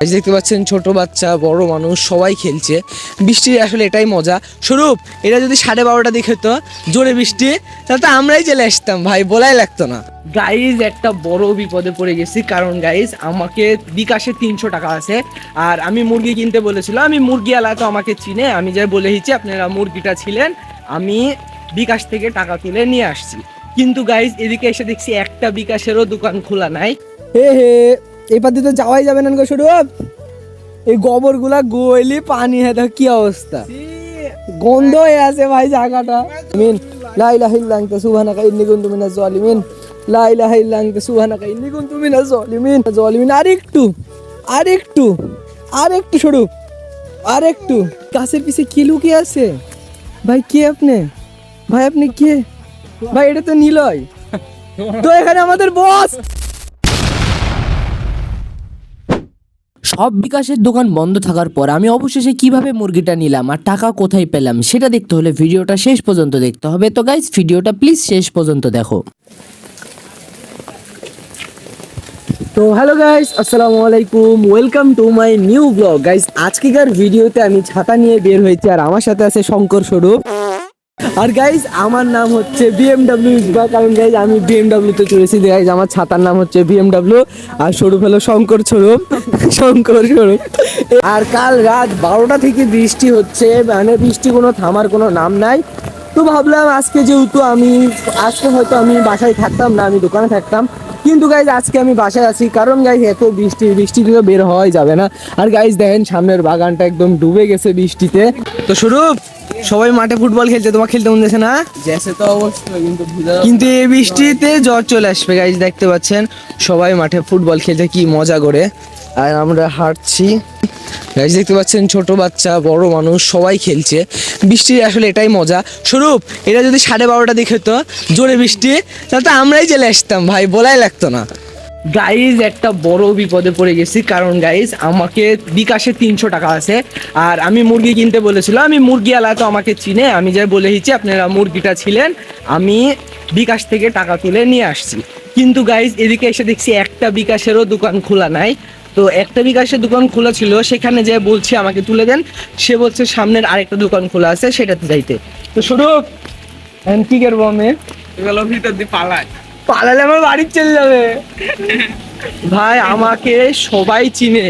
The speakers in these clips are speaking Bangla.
দেখতে পাচ্ছেন ছোট বাচ্চা বড় মানুষ সবাই খেলছে। বৃষ্টির আসলে এটাই মজা। স্বরূপ, এটা যদি 12:30 দিকে হতো জোরে বৃষ্টি, তাহলে তো আমরাই চলে আসতাম ভাই, বলাই লাগতো না। গাইজ একটা বড় বিপদে পড়ে গেছি, কারণ গাইজ আমাকে বিকাশে 300 টাকা আছে, আর আমি মুরগি কিনতে বলেছিল। আমি মুরগিওয়ালা তো আমাকে চিনে, আমি যাই বলে দিচ্ছি আপনারা মুরগিটা ছিলেন, আমি বিকাশ থেকে টাকা তুলে নিয়ে আসছি। কিন্তু গাইজ এদিকে এসে দেখছি একটা বিকাশেরও দোকান খোলা নাই। হে হে, এবার দিয়ে তো যাওয়াই যাবে না গো স্বরূপ। এই গোবর গুলা গইলি পানি হেঁটে কি অবস্থা, গন্ধ হয়ে আছে ভাই জায়গাটা। মিন লা ইলাহা ইল্লা আনতা সুবহানাকা ইন্নী কুনতু মিনাজ জালিমিন, লা ইলাহা ইল্লা আনতা সুবহানাকা ইন্নী কুনতু মিনাজ জালিমিন। আরেকটু আরেকটু আরেকটু স্বরূপ, আরেকটু। গাছের পিছে কি লুকিয়ে আছে ভাই? কে আপনি ভাই? আপনি কে ভাই? এটা তো নিলয়, তো এখানে আমাদের বস। সব বিকাশের দোকান বন্ধ থাকার পর আমি অবশেষে কিভাবে মুরগিটা নিলাম আর টাকা কোথায় পেলাম সেটা দেখতে হলে ভিডিওটা শেষ পর্যন্ত দেখতে হবে। তো গাইস, ভিডিওটা প্লিজ শেষ পর্যন্ত দেখো। তো হ্যালো গাইস, আসসালামু আলাইকুম, welcome to my new vlog. Guys আজকেকার ভিডিওতে আমি ছাতা নিয়ে বের হয়েছি, আর আমার সাথে আছে শঙ্কর স্বরূপ। আর গাইজ আমার নাম হচ্ছে BMW ইসবা, কারণ গাইজ আমি BMW তে চলেছি। গাইজ আমার ছাতার নাম হচ্ছে BMW, আর স্বরূপ হলো শঙ্কর স্বরূপ, শঙ্কর স্বরূপ। আর কাল রাত 12টা থেকে বৃষ্টি হচ্ছে, মানে বৃষ্টি কোনো থামার কোনো নাম নাই। তো ভাবলাম আজকে যেহেতু আজকে হয়তো আমি বাসায় থাকতাম না, আমি দোকানে থাকতাম, কিন্তু গাইজ আজকে আমি বাসায় আছি, কারণ গাইজ এত বৃষ্টিতে তো বের হওয়াই যাবে না। আর গাইজ দেখেন সামনের বাগানটা একদম ডুবে গেছে বৃষ্টিতে। তো স্বরূপ, সবাই মাঠে ফুটবল খেলছে, তোমার খেলতে মন যাচ্ছে না? জেসে তো অবশ্যই, কিন্তু এই বৃষ্টিতে জ্বর চলে আসবে। গাইজ দেখতে পাচ্ছেন সবাই মাঠে ফুটবল খেলতে কি মজা করে, আর আমরা হাঁটছি। গাইজ দেখতে পাচ্ছেন ছোট বাচ্চা বড় মানুষ সবাই খেলছে। বৃষ্টির আসলে এটাই মজা। স্বরূপ, এটা যদি 12:30 দিকে হতো জোরে বৃষ্টি, তাহলে তো আমরাই চলে আসতাম ভাই, বলাই লাগতো না। গাইজ একটা বড় বিপদে পড়ে গেছি, কারণ গাইজ আমাকে বিকাশে 300 টাকা আছে, আর আমি মুরগি কিনতে বলেছিল। আমি মুরগিওয়ালা তো আমাকে চিনে, আমি যাই বলে দিচ্ছি আপনারা মুরগিটা ছিলেন, আমি বিকাশ থেকে টাকা তুলে নিয়ে আসছি। কিন্তু গাইজ এদিকে এসে দেখছি একটা বিকাশেরও দোকান খোলা নাই। তো একটা বিকাশের দোকান খোলা ছিল, সেখানে যে বলছি আমাকে তুলে দেন, সে বলছে সামনের আরেকটা দোকান খোলা আছে সেটাতে যাইতে। তো স্বরূপ এখন কি করবো? আমি ভিতর দিয়ে পালালে আমার বাড়ি চলে যাবে ভাই, আমাকে সবাই চিনে,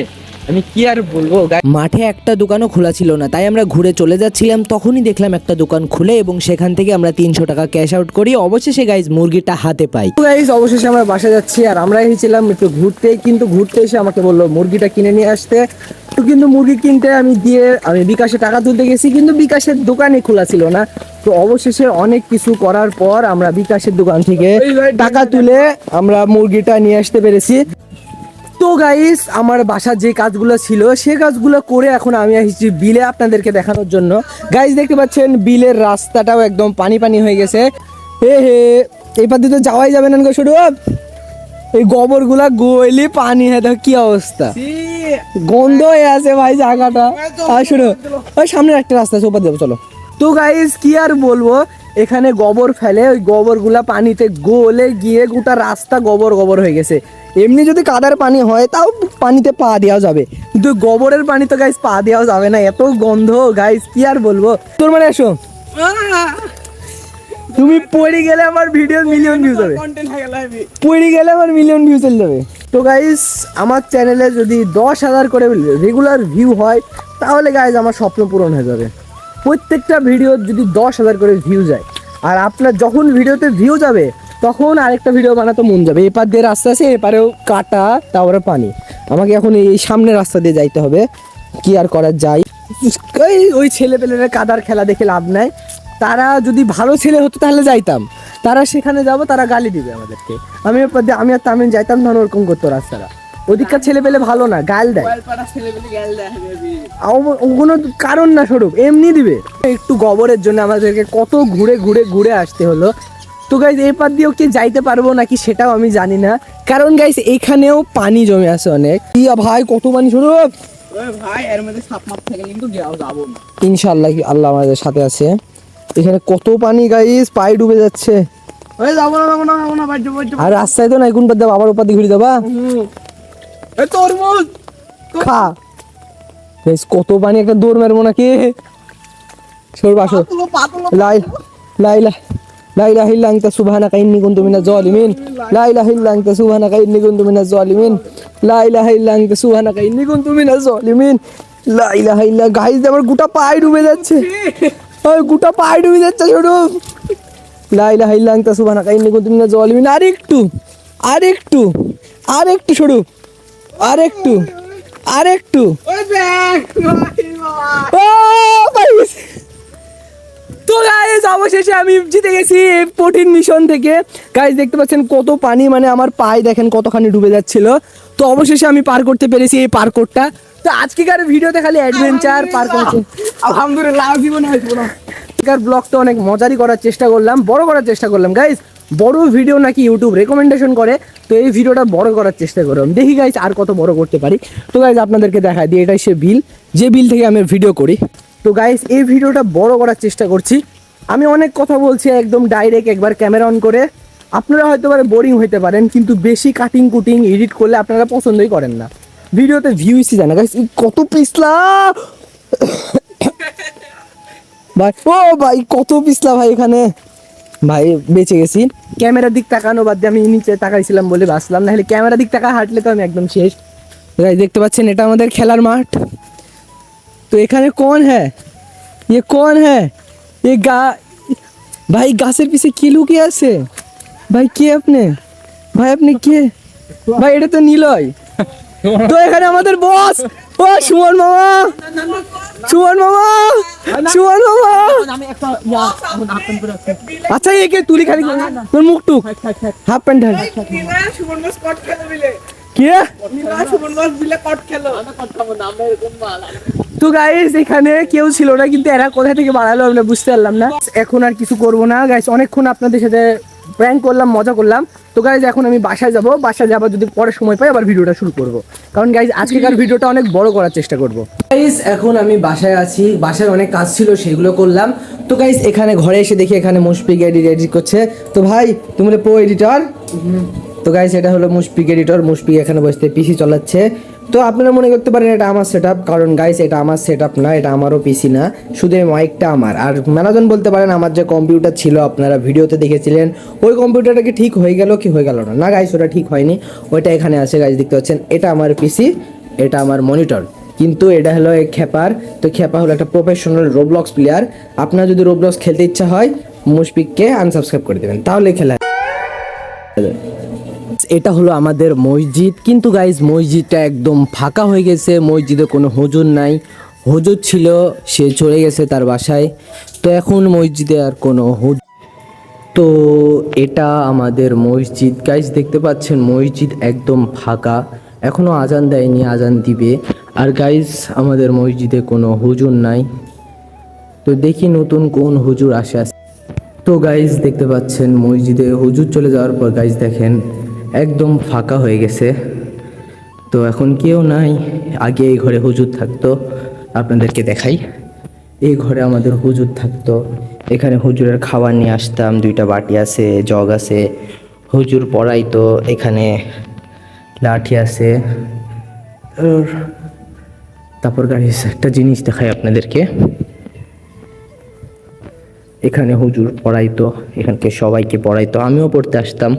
আমি কি আর বলবো। মাঠে একটা দোকানও খোলা ছিল না, তাই আমরা ঘুরে চলে যাচ্ছিলাম, তখনই দেখলাম একটা দোকান খুলে এবং সেখান থেকে আমরা 300 টাকা ক্যাশ আউট করি। অবশেষে গাইজ মুরগিটা হাতে পাই। গাইজ অবশেষে আমরা বাসা যাচ্ছি, আর আমরা এসেছিলাম একটু ঘুরতে, কিন্তু ঘুরতে এসে আমাকে বললো মুরগিটা কিনে নিয়ে আসতে। তো কিন্তু মুরগি কিনতে আমি বিকাশে টাকা তুলতে গেছি, কিন্তু বিকাশের দোকানই খোলা ছিল না। তো অবশেষে অনেক কিছু করার পর আমরা বিকাশের দোকান থেকে টাকা তুলে আমরা মুরগিটা নিয়ে আসতে পেরেছি। তো গাইস আমার বাসার যে কাজগুলো ছিল সে কাজগুলো করে এখন আমি আসছি বিলে আপনাদেরকে দেখানোর জন্য। গাইস দেখতে পাচ্ছেন বিলের রাস্তাটাও একদম পানি পানি হয়ে গেছে। হে হে, এবার দিয়ে তো যাওয়াই যাবে না গো স্বরূপ। এই গোবর গুলা গইলি পানি হেঁটে কি অবস্থা, গন্ধ হয়ে আছে ভাই জায়গাটা। আর শুনো, ওই সামনের একটা রাস্তা আছে, ওপার যাবো চলো। তো গাইস কি আর বলবো, এখানে গোবর ফেলে, ওই গোবরগুলা পানিতে গলে গিয়ে গোটা রাস্তা গোবর গোবর হয়ে গেছে। এমনি যদি কাদার পানি হয় তাও পানিতে পা দেওয়া যাবে, কিন্তু গোবরের পানি তো গাইস পা দেওয়া যাবে না, এত গন্ধ। গাইস কি আর বলবো। তোর মানে এসো, তুমি পড়ে গেলে আমার ভিডিও মিলিয়ন ভিউজ হবে, পড়ে গেলে আমার মিলিয়ন ভিউ চলে যাবে। তো গাইস আমার চ্যানেলে যদি 10,000 করে রেগুলার ভিউ হয়, তাহলে গাইস আমার স্বপ্ন পূরণ হয়ে যাবে। প্রত্যেকটা ভিডিও যদি 10,000 করে ভিউ যায়, আর আপনার যখন ভিডিওতে ভিউ যাবে তখন আরেকটা ভিডিও বানাতে মন যাবে। এপার দিয়ে রাস্তা আছে, এপারেও কাটা, তারপরে পানি। আমাকে এখন এই সামনে রাস্তা দিয়ে যাইতে হবে, কি আর করা যায়। ওই ছেলে পেলেরা কাদার খেলা দেখে লাভ নাই, তারা যদি ভালো ছেলে হতো তাহলে যাইতাম, তারা সেখানে যাব, তারা গালি দিবে আমাদেরকে। আমি আর তামিল যাইতাম না, ওরকম করতো রাস্তারা। ওদিককার ছেলে পেলে ভালো না, গাল দেয়, কোনো কারণ না স্বরূপ, এমনি দিবে। একটু গোবরের জন্য আমাদেরকে কত ঘুরে ঘুরে ঘুরে আসতে হলো। তো গাইজ এপার দিয়েও কি যাইতে পারবো নাকি সেটাও আমি জানি না, কারণ গাইজ এখানেও পানি জমে আছে অনেক। ইয়া ভাই কত পানি স্বরূপ ভাই, এর মধ্যে সাপ মাপ থাকে কিন্তু যাবো না ইনশাআল্লাহ, কি আল্লাহ আমাদের সাথে আছে। এখানে কত পানি গাইজ, পায়ে ডুবে যাচ্ছে। যাবো না আর রাস্তায় তো নাই, কোন পথ যাবো, আবার ওপার দিয়ে ঘুরে যাবা। তরমুজ খা বেশ, কত পানি, একটা দৌড় মারবো নাকি? সর বাসো। লাই লাই লা ইলাহা ইল্লা আনতা সুবহানাকা ইন্নী কুনতু মিনাজ জালিমিন। লা ইলাহা ইল্লা আনতা সুবহানাকা ইন্নী কুনতু মিনাজ জালিমিন। লা ইলাহা ইল্লা আনতা সুবহানাকা ইন্নী কুনতু মিনাজ জালিমিন। লা ইলাহা ইল্লা। গাইস আমার গোটা পায়ে ডুবে যাচ্ছে, ওই গোটা পায়ে ডুবে যাচ্ছে ছোট। লা ইলাহা ইল্লা আনতা সুবহানাকা ইন্নী কুনতু মিনাজ জালিমিন। আরেকটু আরেকটু আরেকটু সরু, আরেকটু আরেকটু। ওই দেখ ভাই বাবা। ও ভাই, তো গাইস অবশেষে আমি জিতে গেছি এই কঠিন মিশন থেকে। গাইস দেখতে পাচ্ছেন কত পানি, মানে আমার পায়ে দেখেন কতখানি ডুবে যাচ্ছিল। তো অবশেষে আমি পার করতে পেরেছি এই পার্কটা। তো আজকেকার ভিডিওতে খালি অ্যাডভেঞ্চার পার্ক আছে। আলহামদুলিল্লাহ, জীবনে আসবো না। আজকের ব্লগটা অনেক মজারই করার চেষ্টা করলাম, বড় করার চেষ্টা করলাম। গাইস বড় ভিডিও নাকি ইউটিউব রেকমেন্ডেশন করে, তো এই ভিডিওটা বড় করার চেষ্টা করলাম। দেখি গাইস আর কত বড় করতে পারি। তো গাইস আপনাদেরকে দেখাই দিই, এটাই সে বিল, যে বিল থেকে আমি ভিডিও করি। তো গাইস এই ভিডিওটা বড় করার চেষ্টা করছি। আমি অনেক কথা বলছি একদম ডাইরেক্ট, একবার ক্যামেরা অন করে। আপনারা হয়তো বোরিং হইতে পারেন, কিন্তু বেশি কাটিং কুটিং এডিট করলে আপনারা পছন্দই করেন না। ভিডিওতে ভিউসই জানা। গাইস কত পিছলা ভাই, ও ভাই কত পিছলা ভাই এখানে। ভাই বেঁচে গেছি। ক্যামেরার দিক তাকানো বাদ দিয়ে আমি নিচে তাকাইছিলাম বলে বাঁচলাম, নাহলে ক্যামেরার দিক তাকা হাঁটলে তো আমি একদম শেষ। গাইস দেখতে পাচ্ছেন এটা আমাদের খেলার মাঠ। তো এখানে কোন হ্যাঁ, ये कौन है? ये ভাই গাছের পিছে কি লুকিয়ে আছে? ভাই কে আপনি? ভাই আপনি কে? ভাই এটা তো নিলয়। তো এখানে আমাদের বস, ও সুমন মামা, সুমন মামা, সুমন মামা। আচ্ছা একে তুলি খালি তোর মুখ টুক হাফ প্যান্ট ঢাল। নীলা সুমন মাছ কট খেলো বিলে। কে? নীলা সুমন মাছ বিলে কট খেলো। তো গাইস এখানে কেউ ছিল না, কিন্তু এরা কোথা থেকে বাড়ালো আমরা বুঝতে পারলাম না। এখন আর কিছু করবো না গাইস, অনেকক্ষণ আপনাদের সাথে প্র্যাঙ্ক করলাম, মজা করলাম। তো গাইস এখন আমি বাসায় যাব, বাসায় যাবার যদি পরে সময় পাই আবার ভিডিওটা শুরু করব, কারণ গাইস আজকেকার ভিডিওটা অনেক বড় করার চেষ্টা করব। গাইস এখন আমি বাসায় আছি, বাসায় অনেক কাজ ছিল সেগুলো করলাম। তো গাইস এখানে ঘরে এসে দেখি এখানে মুশফিক এডিট করছে। তো ভাই তুমি প্রো এডিটর? তো গাইস এটা হলো মুশফিক এডিটর। মুশফিক এখানে বসতে পিসি চালাচ্ছে। তো আপনারা মনে করতে পারেন এটা আমার সেটআপ, কারণ গাইস এটা আমার সেটআপ না, এটা আমারও পিসি না, শুধু এই মাইকটা আমার। আর মেলাজন বলতে পারেন আমার যে কম্পিউটার ছিল আপনারা ভিডিওতে দেখেছিলেন, ওই কম্পিউটারটা কি ঠিক হয়ে গেল কি হয়ে গেল না? না গাইস ওটা ঠিক হয়নি, ওইটা এখানে আছে। গাইস দেখতে পাচ্ছেন এটা আমার পিসি, এটা আমার মনিটর, কিন্তু এটা হলো এক খেপার। তো খেপা হলো একটা প্রফেশনাল রোবলক্স প্লেয়ার। আপনার যদি রোবলক্স খেলতে ইচ্ছা হয় মুশফিককে আনসাবস্ক্রাইব করে দেবেন, তাহলে খেলা। এটা হলো আমাদের মসজিদ, কিন্তু গাইজ মসজিদটা একদম ফাঁকা হয়ে গেছে, মসজিদে কোনো হুজুর নাই। হুজুর ছিল, সে চলে গেছে তার বাসায়। তো এখন মসজিদে আর কোনো তো এটা আমাদের মসজিদ। গাইজ দেখতে পাচ্ছেন মসজিদ একদম ফাঁকা, এখনও আজান দেয়নি, আজান দিবে। আর গাইজ আমাদের মসজিদে কোনো হুজুর নাই। তো দেখি নতুন কোন হুজুর আসে। তো গাইজ দেখতে পাচ্ছেন মসজিদে হুজুর চলে যাওয়ার পর গাইজ দেখেন একদম ফাঁকা হয়ে গেছে। তো এখন কেউ নাই। আগে এই ঘরে হুজুর থাকতো, আপনাদেরকে দেখাই। এই ঘরে আমাদের হুজুর থাকতো, এখানে হুজুরের খাবার নিয়ে আসতাম, 2টা বাটি আছে, জগ আছে, হুজুর পড়াইতো। এখানে লাঠি আছে। তারপর গাইজ একটা জিনিস দেখাই আপনাদেরকে, এখানে হুজুর পড়াইতো, এখানকে সবাইকে পড়াইতো, আমিও পড়তে আসতাম।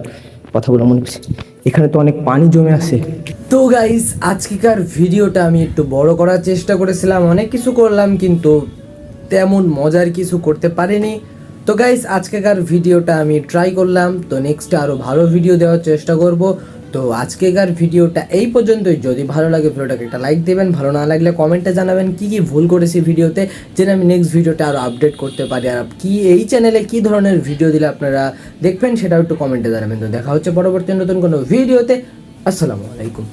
কথাগুলো মনে করছি, এখানে তো অনেক পানি জমে আছে। তো গাইস আজকেকার ভিডিওটা আমি একটু বড় করার চেষ্টা করেছিলাম, অনেক কিছু করলাম কিন্তু তেমন মজার কিছু করতে পারিনি। তো গাইস আজকেকার ভিডিওটা আমি ট্রাই করলাম, তো নেক্সটে আরও ভালো ভিডিও দেওয়ার চেষ্টা করব। তো আজকেকার ভিডিওটা এই পর্যন্তই। যদি ভালো লাগে ভিডিওটাকে একটা লাইক দেবেন, ভালো না লাগলে কমেন্টে জানাবেন কি কি ভুল করেছি ভিডিওতে, যেন আমি নেক্সট ভিডিওটা আরও আপডেট করতে পারি। আর কি এই চ্যানেলে কি ধরনের ভিডিও দিলে আপনারা দেখবেন সেটাও একটু কমেন্টে জানাবেন। তো দেখা হচ্ছে পরবর্তী নতুন কোনো ভিডিওতে। আসসালামু আলাইকুম।